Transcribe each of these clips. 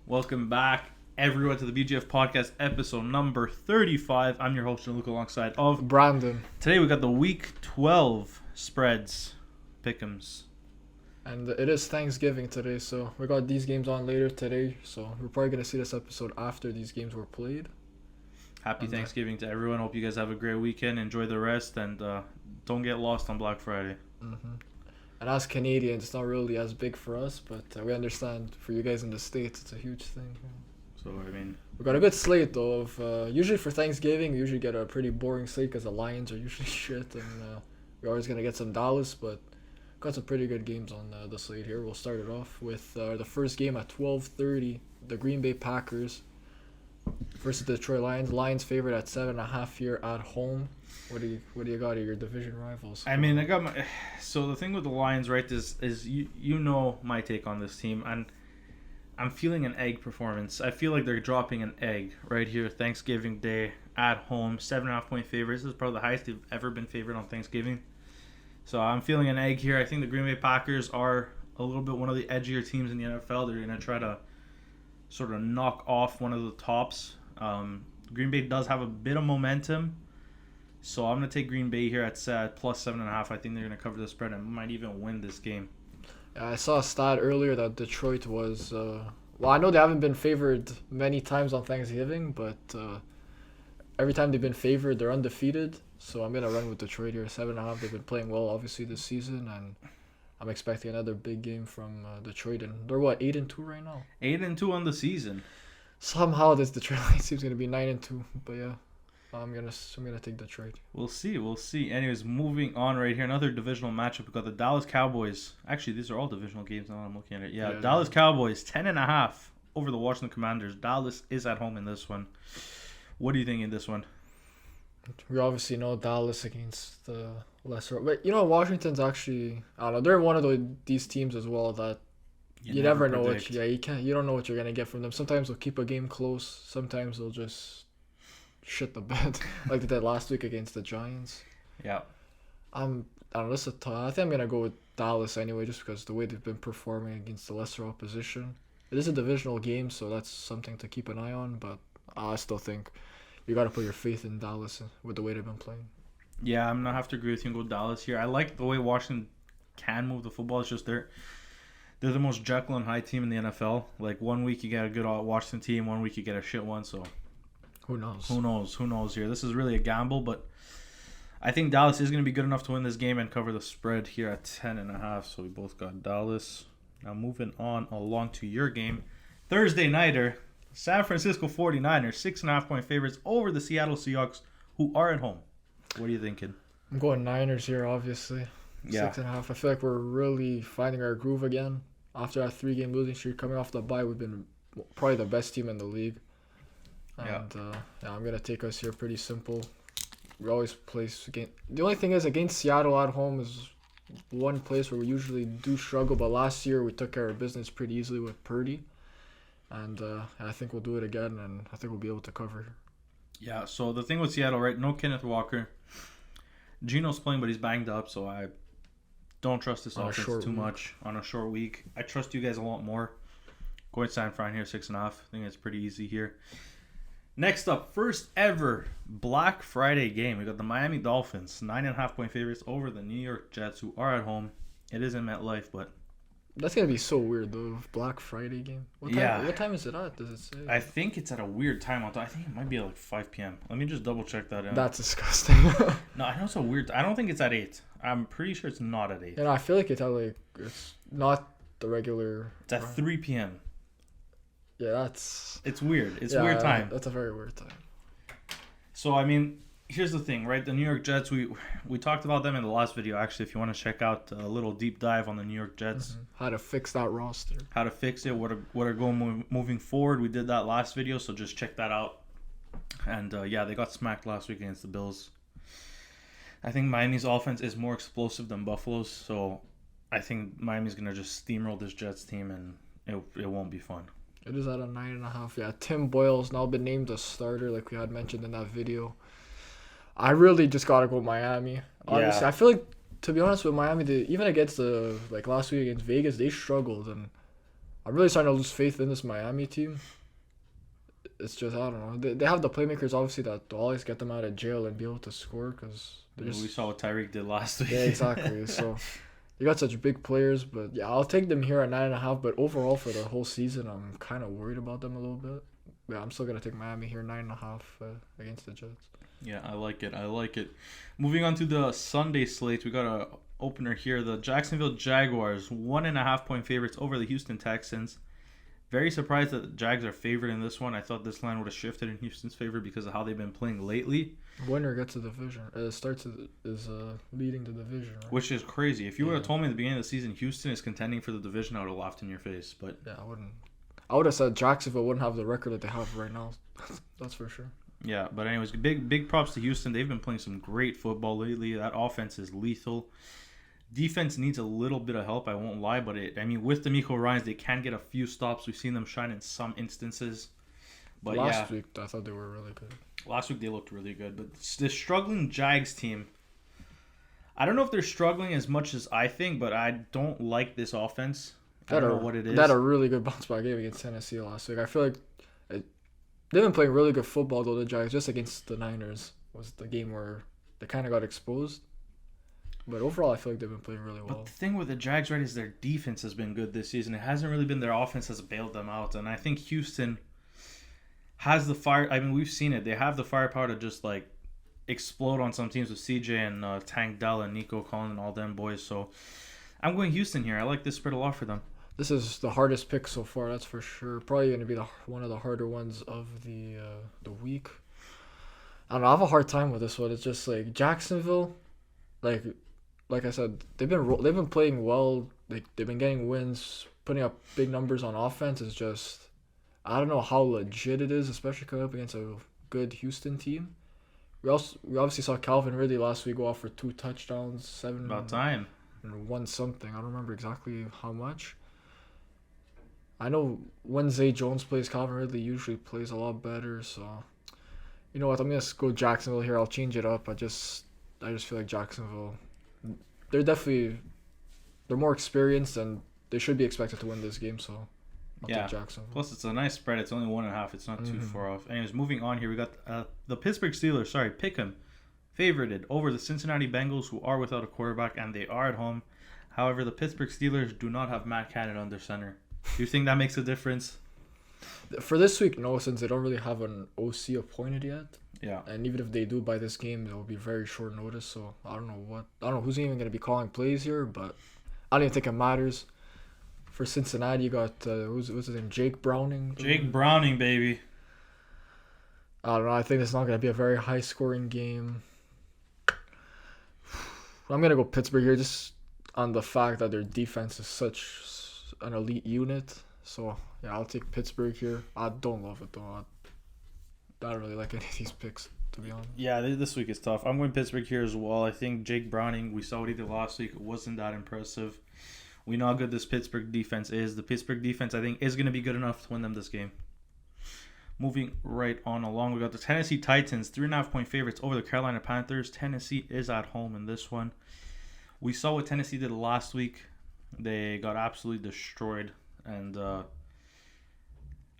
Welcome back, everyone, to the BGF podcast, episode number 35. I'm your host, Luke, alongside of Brandon. Today we got the Week 12 spreads, pick'ems. And it is Thanksgiving today, so we got these games on later today. So we're probably going to see this episode after these games were played. Happy Thanksgiving to everyone. Hope you guys have a great weekend. Enjoy the rest, and don't get lost on Black Friday. Mm-hmm. And as Canadians, it's not really as big for us, but we understand for you guys in the States, it's a huge thing. So, I mean, we got a good slate, though. Of usually for Thanksgiving, we usually get a pretty boring slate because the Lions are usually shit, and we're always going to get some Dallas, but got some pretty good games on the slate here. We'll start it off with the first game at 12:30, the Green Bay Packers versus the Detroit Lions. Lions favorite at 7.5 here at home. What do you got here? Your division rivals? I mean, so the thing with the Lions, right, is you know my take on this team, and I'm feeling an egg performance. I feel like they're dropping an egg right here, Thanksgiving Day at home, 7.5 point favorites. This is probably the highest they've ever been favored on Thanksgiving. So I'm feeling an egg here. I think the Green Bay Packers are a little bit one of the edgier teams in the NFL. They're going to try to sort of knock off one of the tops. Green Bay does have a bit of momentum. So I'm going to take Green Bay here at plus 7.5. I think they're going to cover the spread and might even win this game. Yeah, I saw a stat earlier that Detroit was... well, I know they haven't been favored many times on Thanksgiving, but every time they've been favored, they're undefeated. So I'm going to run with Detroit here. 7.5. They've been playing well, obviously, this season, and I'm expecting another big game from Detroit. And they're, 8-2 right now? 8-2 on the season. Somehow this Detroit Lions team's going to be 9-2, but yeah. I'm gonna take Detroit. We'll see. Anyways, moving on right here. Another divisional matchup. We got the Dallas Cowboys. Actually, these are all divisional games now I'm looking at it. Yeah, Dallas Cowboys, 10.5 over the Washington Commanders. Dallas is at home in this one. What do you think in this one? We obviously know Dallas against the lesser. But, Washington's actually... I don't know. They're one of these teams as well that you never know what... Yeah, you don't know what you're going to get from them. Sometimes they'll keep a game close. Sometimes they'll just... shit the bed like they did last week against the Giants. Yeah. I don't know. I think I'm gonna go with Dallas anyway, just because the way they've been performing against the lesser opposition. It is a divisional game, so that's something to keep an eye on. But I still think you gotta put your faith in Dallas with the way they've been playing. Yeah, I'm gonna have to agree with you and go Dallas here. I like the way Washington can move the football. It's just they're the most Jekyll and Hyde team in the NFL. Like 1 week you get a good Washington team, 1 week you get a shit one. So. Who knows? Who knows here? This is really a gamble, but I think Dallas is going to be good enough to win this game and cover the spread here at 10.5. So we both got Dallas. Now moving on along to your game. Thursday nighter, San Francisco 49ers, 6.5 point favorites over the Seattle Seahawks, who are at home. What are you thinking? I'm going Niners here, obviously. Yeah. 6.5. I feel like we're really finding our groove again. After that 3-game losing streak, coming off the bye, we've been probably the best team in the league. And I'm going to take us here pretty simple. We always place against... The only thing is, against Seattle at home is one place where we usually do struggle. But last year, we took care of business pretty easily with Purdy. And I think we'll do it again, and I think we'll be able to cover. Yeah, so the thing with Seattle, right? No Kenneth Walker. Gino's playing, but he's banged up, so I don't trust this offense too much on a short week. I trust you guys a lot more. Going San Fran here, 6.5. I think it's pretty easy here. Next up, first ever Black Friday game. We got the Miami Dolphins, 9.5 point favorites over the New York Jets, who are at home. It is in MetLife, but that's gonna be so weird though. Black Friday game. What time is it at? Does it say? I think it's at a weird time. I think it might be at like 5 p.m. Let me just double check that out. That's disgusting. No, I know it's a weird. I don't think it's at 8. I'm pretty sure it's not at 8. And I feel like it's not the regular. It's at 3 p.m. Yeah, it's weird. It's a weird time. That's a very weird time. So, I mean, here's the thing, right? The New York Jets, we talked about them in the last video, actually. If you want to check out a little deep dive on the New York Jets. Mm-hmm. How to fix that roster. How to fix it, what are going moving forward. We did that last video, so just check that out. And, they got smacked last week against the Bills. I think Miami's offense is more explosive than Buffalo's, so I think Miami's going to just steamroll this Jets team, and it won't be fun. It is at a 9.5. Yeah, Tim Boyle's now been named a starter, like we had mentioned in that video. I really just gotta go Miami. Honestly, yeah. I feel like, to be honest with Miami, even against last week against Vegas, they struggled, and I'm really starting to lose faith in this Miami team. It's just, I don't know. They have the playmakers, obviously, that always get them out of jail and be able to score because they're We just. saw what Tyreek did last week. Yeah, exactly. So they got such big players, but yeah, I'll take them here at 9.5. But overall, for the whole season, I'm kind of worried about them a little bit. Yeah, I'm still gonna take Miami here 9.5 against the Jets. Yeah, I like it. I like it. Moving on to the Sunday slate, we got a opener here. The Jacksonville Jaguars, 1.5 point favorites over the Houston Texans. Very surprised that the Jags are favored in this one. I thought this line would have shifted in Houston's favor because of how they've been playing lately. Winner gets the division. Is leading the division. Right? Which is crazy. If you would have told me at the beginning of the season Houston is contending for the division, I would have laughed in your face. But yeah, I wouldn't. I would have said Jacksonville wouldn't have the record that they have right now. That's for sure. yeah, but anyways, big props to Houston. They've been playing some great football lately. That offense is lethal. Defense needs a little bit of help, I won't lie, but with DeMeco Ryans, they can get a few stops. We've seen them shine in some instances. But last week, I thought they were really good. Last week they looked really good, but the struggling Jags team, I don't know if they're struggling as much as I think, but I don't like this offense. I don't know what it is. They had a really good bounce back game against Tennessee last week. I feel like they've been playing really good football, though, the Jags. Just against the Niners was the game where they kind of got exposed. But overall, I feel like they've been playing really well. But the thing with the Jags, right, is their defense has been good this season. It hasn't really been their offense has bailed them out. And I think Houston has the fire. I mean, we've seen it. They have the firepower to just, like, explode on some teams with CJ and Tank Dell and Nico Collins and all them boys. So I'm going Houston here. I like this spread a lot for them. This is the hardest pick so far, that's for sure. Probably going to be one of the harder ones of the week. I don't know. I have a hard time with this one. It's just like Jacksonville, like I said, they've been playing well. They've been getting wins, putting up big numbers on offense. It's just I don't know how legit it is, especially coming up against a good Houston team. We obviously saw Calvin Ridley last week go off for 2 touchdowns, About time. and 1 something. I don't remember exactly how much. I know when Zay Jones plays, Calvin Ridley usually plays a lot better. So, you know what? I'm gonna go Jacksonville here. I'll change it up. I just feel like Jacksonville. They're more experienced and they should be expected to win this game. So, I'll take Jacksonville. Plus, it's a nice spread. It's only 1.5. It's not too far off. Anyways, moving on here, we got the Pittsburgh Steelers. Sorry, pick 'em. Favorited over the Cincinnati Bengals, who are without a quarterback and they are at home. However, the Pittsburgh Steelers do not have Matt Canada under center. Do you think that makes a difference? For this week, no, since they don't really have an OC appointed yet. Yeah. And even if they do by this game, it will be very short notice. So I don't know who's even going to be calling plays here, but I don't even think it matters. For Cincinnati, you got what's his name, Jake Browning. Jake Browning, baby. I don't know. I think it's not going to be a very high scoring game. I'm going to go Pittsburgh here, just on the fact that their defense is such an elite unit. So yeah, I'll take Pittsburgh here. I don't love it though. I don't really like any of these picks, to be honest. Yeah, this week is tough. I'm going Pittsburgh here as well. I think Jake Browning, we saw what he did last week. It wasn't that impressive. We know how good this Pittsburgh defense is. The Pittsburgh defense, I think, is going to be good enough to win them this game. Moving right on along, we got the Tennessee Titans, 3.5-point favorites over the Carolina Panthers. Tennessee is at home in this one. We saw what Tennessee did last week. They got absolutely destroyed. And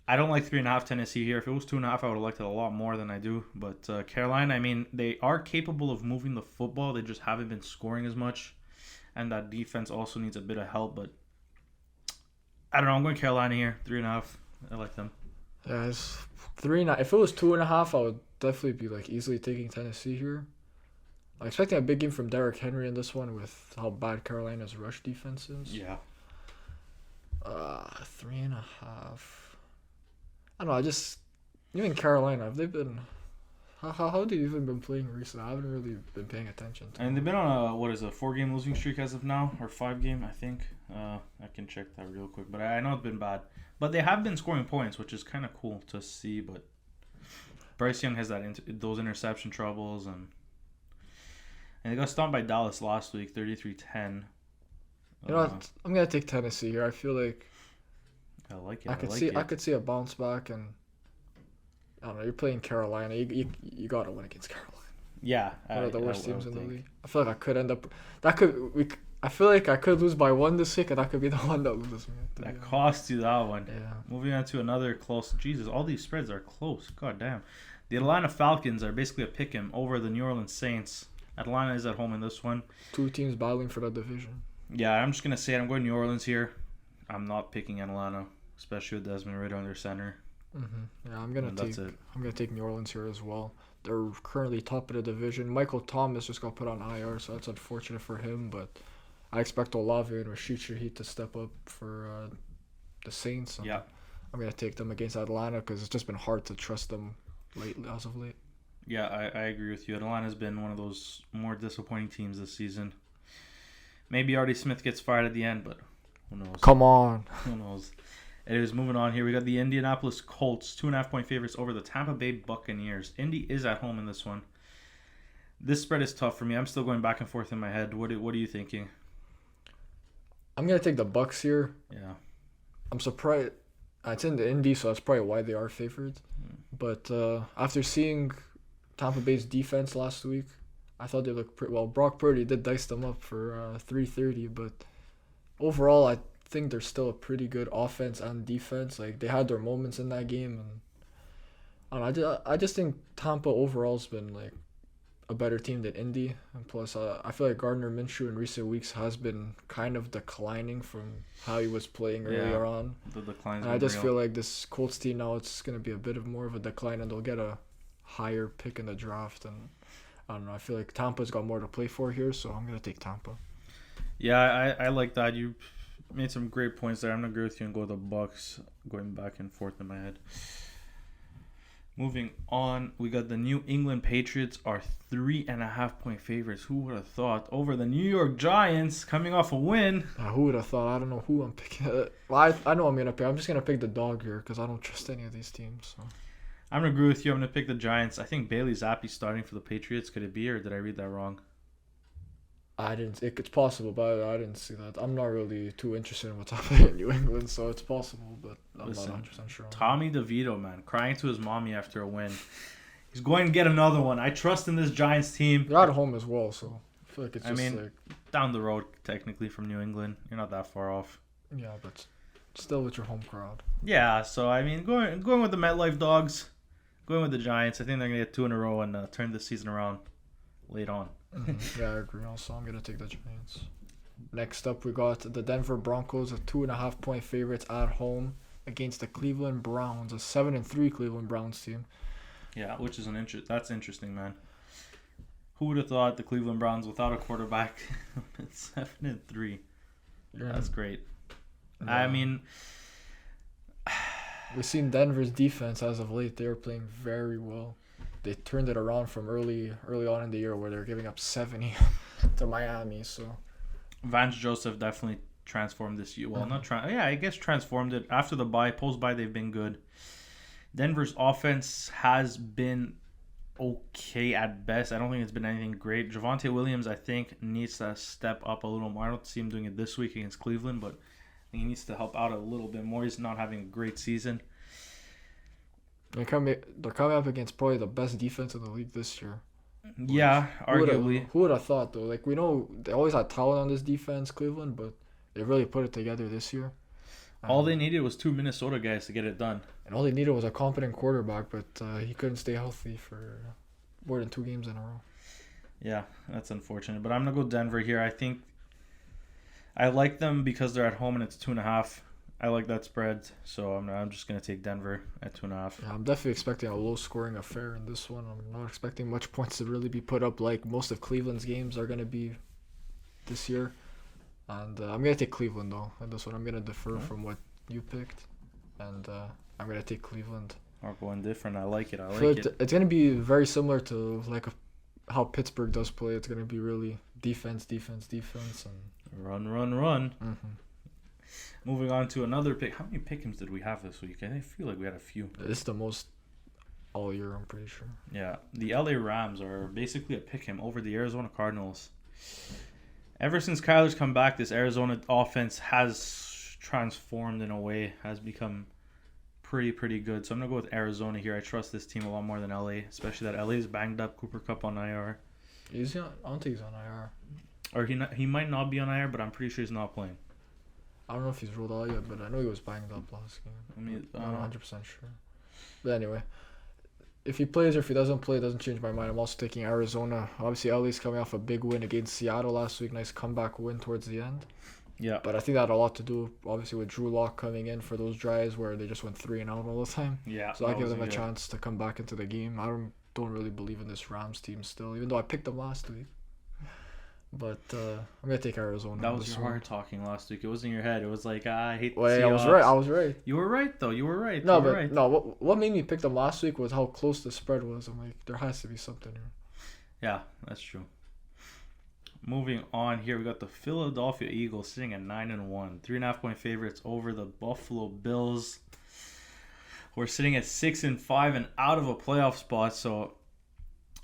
I don't like 3.5 Tennessee here. If it was 2.5, I would have liked it a lot more than I do. But Carolina, I mean, they are capable of moving the football. They just haven't been scoring as much. And that defense also needs a bit of help. But I don't know. I'm going Carolina here. 3.5. I like them. Yeah, it's 3.5. If it was 2.5, I would definitely be like easily taking Tennessee here. I'm expecting a big game from Derrick Henry in this one with how bad Carolina's rush defense is. Yeah. 3.5. I don't know. Even Carolina, have they been? How have they even been playing recently? I haven't really been paying attention to. And they've been on a 4-game losing streak as of now, or 5-game, I think. I can check that real quick, but I know it's been bad. But they have been scoring points, which is kind of cool to see. But Bryce Young has those interception troubles, and they got stomped by Dallas last week, 33-10. You know what? I'm gonna take Tennessee here. I feel like I like it. I could see a bounce back, and I don't know. You're playing Carolina. You gotta win against Carolina. Yeah, One of the worst teams in the league. I feel like I could end up. That could I feel like I could lose by one this week, and that could be the one that loses me. That cost you that one. Yeah. Moving on to another close. Jesus, all these spreads are close. God damn. The Atlanta Falcons are basically a pick 'em over the New Orleans Saints. Atlanta is at home in this one. Two teams battling for the division. Yeah, I'm just gonna say it. I'm going New Orleans here. I'm not picking Atlanta, especially with Desmond Ridder under center. Yeah, I'm gonna take New Orleans here as well. They're currently top of the division. Michael Thomas just got put on IR, so that's unfortunate for him. But I expect Olave and Rashid Shaheed to step up for the Saints. Yeah. I'm gonna take them against Atlanta because it's just been hard to trust them as of late. Yeah, I agree with you. Atlanta's been one of those more disappointing teams this season. Maybe Artie Smith gets fired at the end, but who knows? Come on. Who knows? Anyways, moving on here. We got the Indianapolis Colts, 2.5-point favorites over the Tampa Bay Buccaneers. Indy is at home in this one. This spread is tough for me. I'm still going back and forth in my head. What are you thinking? I'm gonna take the Bucks here. Yeah. I'm surprised. It's in the Indy, so that's probably why they are favored. But after seeing Tampa Bay's defense last week, I thought they looked pretty well. Brock Purdy did dice them up for 330, but overall, I think they're still a pretty good offense and defense. Like, they had their moments in that game, and I just think Tampa overall's been like a better team than Indy. And plus, I feel like Gardner Minshew in recent weeks has been kind of declining from how he was playing earlier on. The decline's And I just real. feel like this Colts team now, it's going to be a bit of more of a decline, and they'll get a higher pick in the draft. And I don't know. I feel like Tampa's got more to play for here, so I'm going to take Tampa. Yeah, I like that. You made some great points there. I'm going to agree with you and go with the Bucks, going back and forth in my head. Moving on, we got the New England Patriots are 3.5-point favorites. Who would have thought? Over the New York Giants, coming off a win. Who would have thought? I don't know who I'm picking. Well, I know I'm going to pick. I'm just going to pick the dog here because I don't trust any of these teams. So. I'm going to agree with you. I'm going to pick the Giants. I think Bailey Zappi starting for the Patriots. Could it be, or did I read that wrong? I didn't. It's possible, but I didn't see that. I'm not really too interested in what's happening in New England, so it's possible, but I'm not 100% sure. Tommy DeVito, man, crying to his mommy after a win. He's going to get another one. I trust in this Giants team. They're at home as well, so I feel like it's just down the road, technically, from New England. You're not that far off. Yeah, but still with your home crowd. Yeah, so, going with the MetLife Dogs, going with the Giants. I think they're going to get 2 in a row and turn this season around late on. Yeah, I agree. Also, I'm gonna take the Giants. Next up, we got the Denver Broncos, a 2.5-point favorites at home against the Cleveland Browns, a 7-3 Cleveland Browns team. Yeah, which is that's interesting, man. Who would have thought the Cleveland Browns without a quarterback, 7-3? Yeah. That's great. Yeah. We've seen Denver's defense as of late. They're playing very well. They turned it around from early on in the year where they're giving up 70 to Miami. So Vance Joseph definitely transformed this year. Well, I guess transformed it. After the bye, post-bye, they've been good. Denver's offense has been okay at best. I don't think it's been anything great. Javonte Williams, I think, needs to step up a little more. I don't see him doing it this week against Cleveland, but I think he needs to help out a little bit more. He's not having a great season. They're coming up against probably the best defense in the league this year. Yeah, arguably. Who would have thought, though? Like, we know they always had talent on this defense, Cleveland, but they really put it together this year. All they needed was 2 Minnesota guys to get it done. And all they needed was a competent quarterback, but he couldn't stay healthy for more than 2 games in a row. Yeah, that's unfortunate. But I'm going to go Denver here. I think I like them because they're at home and it's 2.5. I like that spread, so I'm just going to take Denver at 2.5. Yeah, I'm definitely expecting a low-scoring affair in this one. I'm not expecting much points to really be put up like most of Cleveland's games are going to be this year. And I'm going to take Cleveland, though. And this one, I'm going to defer from what you picked. And I'm going to take Cleveland. We're going different. I like it. I feel like like it. It's going to be very similar to how Pittsburgh does play. It's going to be really defense. And Run. Mm-hmm. Moving on to another pick. How many pick-ems did we have this week? I feel like we had a few. It's the most all year, I'm pretty sure. Yeah. The LA Rams are basically a pick-em over the Arizona Cardinals. Ever since Kyler's come back, this Arizona offense has transformed in a way, has become pretty good. So I'm going to go with Arizona here. I trust this team a lot more than LA, especially that LA is banged up. Cooper Kupp on IR. I don't think he's on IR. Or he might not be on IR, but I'm pretty sure he's not playing. I don't know if he's ruled out yet, but I know he was banged up last game. I'm not 100% sure. But anyway, if he plays or if he doesn't play, it doesn't change my mind. I'm also taking Arizona. Obviously, LA's coming off a big win against Seattle last week. Nice comeback win towards the end. Yeah. But I think that had a lot to do, obviously, with Drew Lock coming in for those drives where they just went 3 and out all the time. Yeah. So that gives them a chance to come back into the game. I don't really believe in this Rams team still, even though I picked them last week. But I'm gonna take Arizona. That was your heart talking last week. It wasn't in your head. It was like, I hate the Wait, Seahawks. I was right. You were right, though. You were right. No, you were but right. no. What made me pick them last week was how close the spread was. I'm like, there has to be something here. Yeah, that's true. Moving on here, we got the Philadelphia Eagles sitting at 9-1, 3.5-point favorites over the Buffalo Bills. We're sitting at 6-5 and out of a playoff spot. So,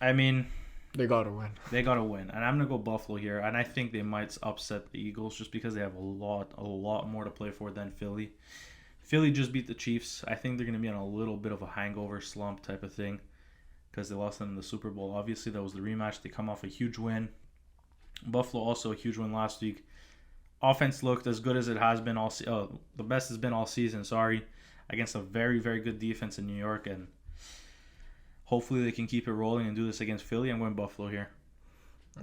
I mean, they gotta win. They gotta win, and I'm gonna go Buffalo here. And I think they might upset the Eagles just because they have a lot more to play for than Philly. Philly just beat the Chiefs. I think they're gonna be on a little bit of a hangover slump type of thing because they lost them in the Super Bowl. Obviously, that was the rematch. They come off a huge win. Buffalo also a huge win last week. Offense looked as good as it has been the best has been all season. Sorry, against a very, very good defense in New York, and hopefully they can keep it rolling and do this against Philly. I'm going Buffalo here.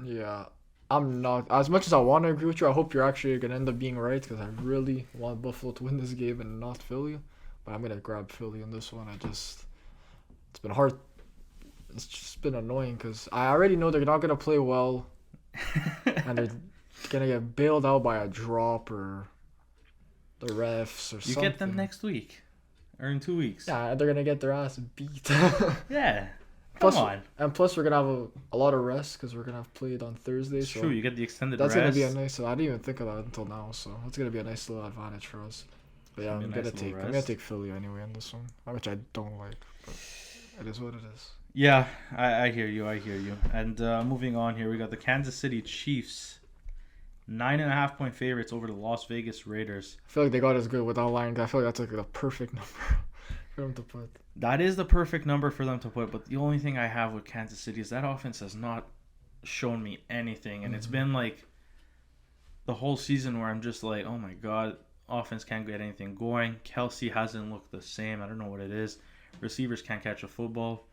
Yeah, I'm not as much as I want to agree with you. I hope you're actually gonna end up being right because I really want Buffalo to win this game and not Philly. But I'm gonna grab Philly in this one. It's been hard. It's just been annoying because I already know they're not gonna play well. And they're gonna get bailed out by a drop or the refs or something. You get them next week or in 2 weeks. Yeah, they're gonna get their ass beat. Yeah, come on. And plus, we're gonna have a lot of rest because we're gonna have played on Thursday. It's true. You get the extended that's rest. Gonna be a nice. I didn't even think of that until now. So that's gonna be a nice little advantage for us. But yeah, I'm gonna take Philly anyway in this one, which I don't like, but it is what it is. Yeah, I hear you. And moving on here, we got the Kansas City Chiefs, 9.5-point favorites over the Las Vegas Raiders. I feel like they got as good without lying. I feel like that's like the perfect number for them to put. That is the perfect number for them to put, but the only thing I have with Kansas City is that offense has not shown me anything, and it's been like the whole season where I'm just like, oh my god, offense can't get anything going. Kelsey hasn't looked the same. I don't know what it is. Receivers can't catch a football.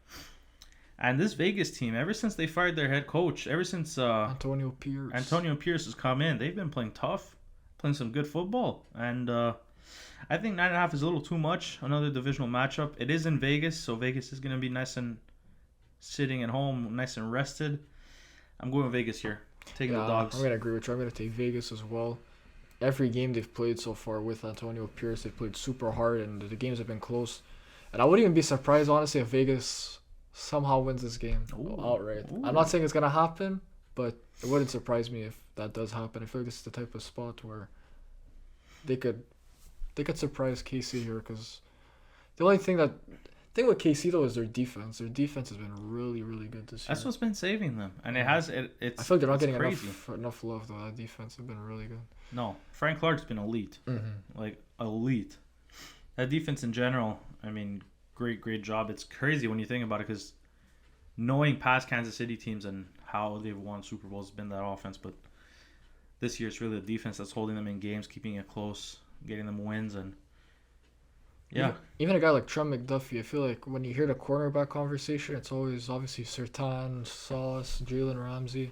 And this Vegas team, ever since they fired their head coach, ever since Antonio Pierce has come in, they've been playing tough, playing some good football. And I think 9.5 is a little too much. Another divisional matchup. It is in Vegas, so Vegas is going to be nice and sitting at home, nice and rested. I'm going Vegas here, taking the Dogs. I'm going to agree with you. I'm going to take Vegas as well. Every game they've played so far with Antonio Pierce, they've played super hard, and the games have been close. And I wouldn't even be surprised, honestly, if Vegas somehow wins this game outright. Ooh. I'm not saying it's gonna happen, but it wouldn't surprise me if that does happen. I feel like this is the type of spot where they could surprise KC here because the only thing with KC though is their defense. Their defense has been really, really good this year. That's what's been saving them, and it's. I feel like they're not getting crazy. enough love though. That defense has been really good. No, Frank Clark's been elite, like elite. That defense in general, I mean. Great job. It's crazy when you think about it because knowing past Kansas City teams and how they've won Super Bowls has been that offense, but this year it's really the defense that's holding them in games, keeping it close, getting them wins, and Even a guy like Trent McDuffie, I feel like when you hear the cornerback conversation, it's always obviously Surtain, Sauce, Jalen Ramsey,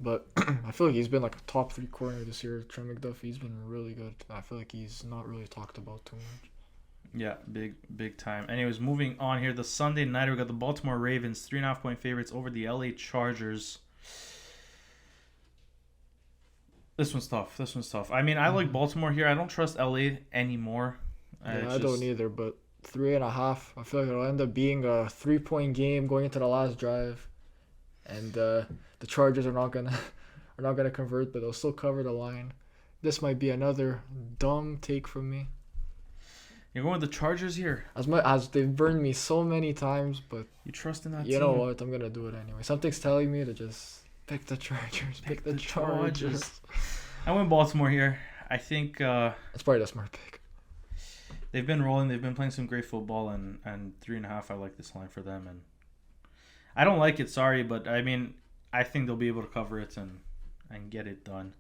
but I feel like he's been like a top 3 corner this year. Trent McDuffie, he's been really good. I feel like he's not really talked about too much. Yeah, big time. Anyways, moving on here. The Sunday night, we got the Baltimore Ravens, 3.5-point favorites over the LA Chargers. This one's tough. I mean, I like Baltimore here. I don't trust LA anymore. I don't either, but 3.5. I feel like it'll end up being a 3-point game going into the last drive. And the Chargers are not gonna convert, but they'll still cover the line. This might be another dumb take from me. You're going with the Chargers here. As they've burned me so many times, but you trust in that team. You know what? I'm gonna do it anyway. Something's telling me to just pick the Chargers. Pick the Chargers. I went Baltimore here. I think it's probably the smart pick. They've been rolling. They've been playing some great football, and 3.5. I like this line for them, and I don't like it. Sorry, but I mean, I think they'll be able to cover it, and and get it done.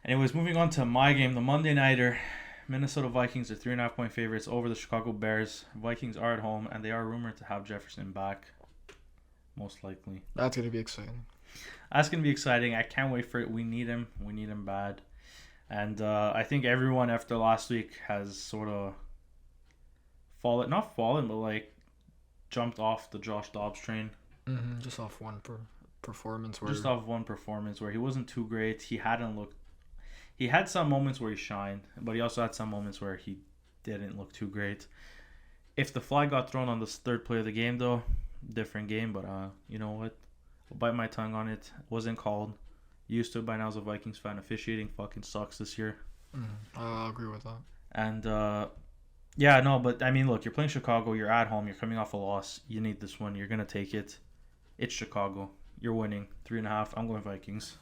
Anyways, moving on to my game, the Monday Nighter. Minnesota Vikings are 3.5-point favorites over the Chicago Bears. Vikings are at home, and they are rumored to have Jefferson back, most likely. That's going to be exciting. That's going to be exciting. I can't wait for it. We need him. We need him bad. And I think everyone after last week has sort of not fallen, but like jumped off the Josh Dobbs train. Mm-hmm. Just off one performance. Just off one performance where he wasn't too great. He had some moments where he shined, but he also had some moments where he didn't look too great. If the flag got thrown on the third play of the game, though, different game. But you know what? I'll bite my tongue on it. Wasn't called. Used to it by now as a Vikings fan. Officiating fucking sucks this year. I'll agree with that. And yeah, no, but I mean, look, you're playing Chicago. You're at home. You're coming off a loss. You need this one. You're gonna take it. It's Chicago. You're winning 3.5. I'm going Vikings.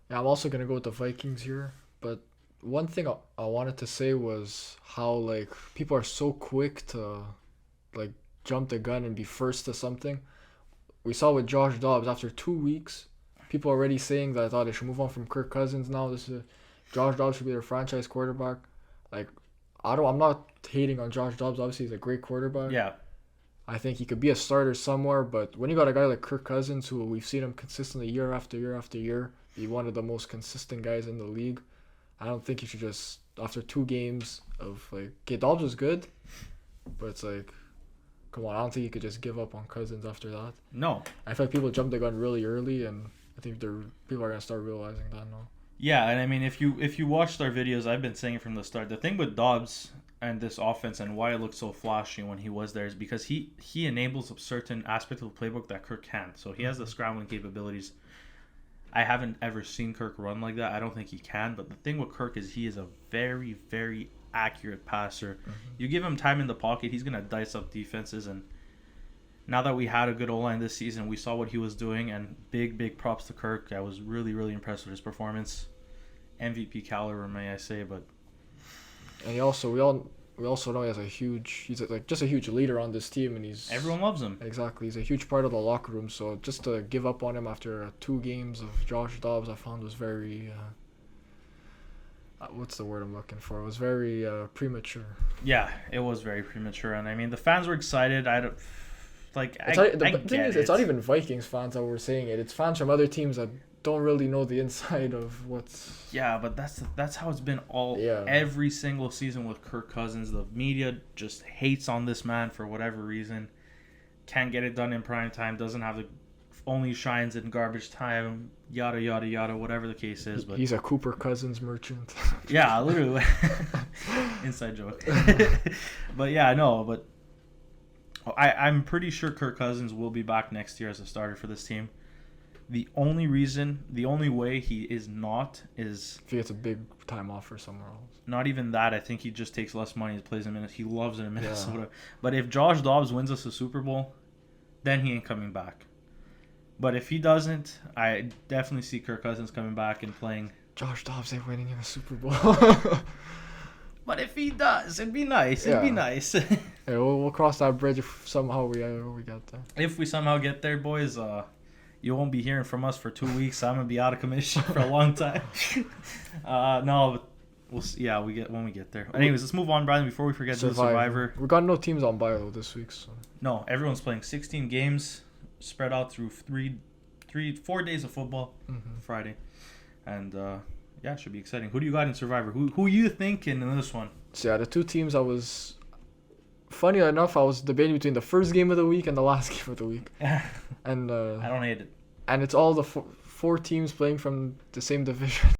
Yeah, I'm also gonna go with the Vikings here. But one thing I wanted to say was how like people are so quick to like jump the gun and be first to something. We saw with Josh Dobbs after 2 weeks, people already saying that I thought they should move on from Kirk Cousins now. Josh Dobbs should be their franchise quarterback. Like I'm not hating on Josh Dobbs. Obviously, he's a great quarterback. Yeah. I think he could be a starter somewhere, but when you got a guy like Kirk Cousins, who we've seen him consistently year after year after year, be one of the most consistent guys in the league, I don't think you should just, after 2 games of like, okay, Dobbs was good, but it's like, come on, I don't think you could just give up on Cousins after that. No. I feel like people jumped the gun really early, and I think people are gonna start realizing that now. Yeah, and I mean, if you watched our videos, I've been saying it from the start. The thing with Dobbs and this offense and why it looked so flashy when he was there is because he enables a certain aspect of the playbook that Kirk can't. So he has the scrambling capabilities. I haven't ever seen Kirk run like that. I don't think he can. But the thing with Kirk is he is a very, very accurate passer. Mm-hmm. You give him time in the pocket, he's going to dice up defenses. And now that we had a good O-line this season, we saw what he was doing. And big props to Kirk. I was really, really impressed with his performance. MVP caliber, may I say. But and we also know he's like just a huge leader on this team, and everyone loves him. Exactly, he's a huge part of the locker room. So just to give up on him after 2 games of Josh Dobbs, I found was very what's the word I'm looking for? It was very premature. Yeah, it was very premature, and I mean the fans were excited. It's not even Vikings fans that were saying it. It's fans from other teams that don't really know the inside of what's. Yeah, but that's how it's been every single season with Kirk Cousins. The media just hates on this man for whatever reason. Can't get it done in prime time. Doesn't have only shines in garbage time. Yada yada yada. Whatever the case is, but he's a Cooper Cousins merchant. Yeah, literally. Inside joke. But yeah, no, but I'm pretty sure Kirk Cousins will be back next year as a starter for this team. The only way he is not is if he gets a big time offer somewhere else. Not even that. I think he just takes less money and plays in Minnesota. He loves it in Minnesota. Yeah. But if Josh Dobbs wins us a Super Bowl, then he ain't coming back. But if he doesn't, I definitely see Kirk Cousins coming back and playing. Josh Dobbs ain't winning in a Super Bowl. But if he does, it'd be nice. It'd be nice. Yeah, we'll cross that bridge if somehow we get there. If we somehow get there, boys, you won't be hearing from us for 2 weeks. I'm gonna be out of commission for a long time. No, but we'll see. Yeah, when we get there. Anyways, let's move on, Brian. Before we forget the Survivor. We got no teams on bye though this week. So. No, everyone's playing 16 games, spread out through 4 days of football. Friday, and yeah, it should be exciting. Who do you got in Survivor? Who you thinking in this one? So yeah, the 2 teams funny enough, I was debating between the first game of the week and the last game of the week. And I don't hate it. And it's all the 4 teams playing from the same division.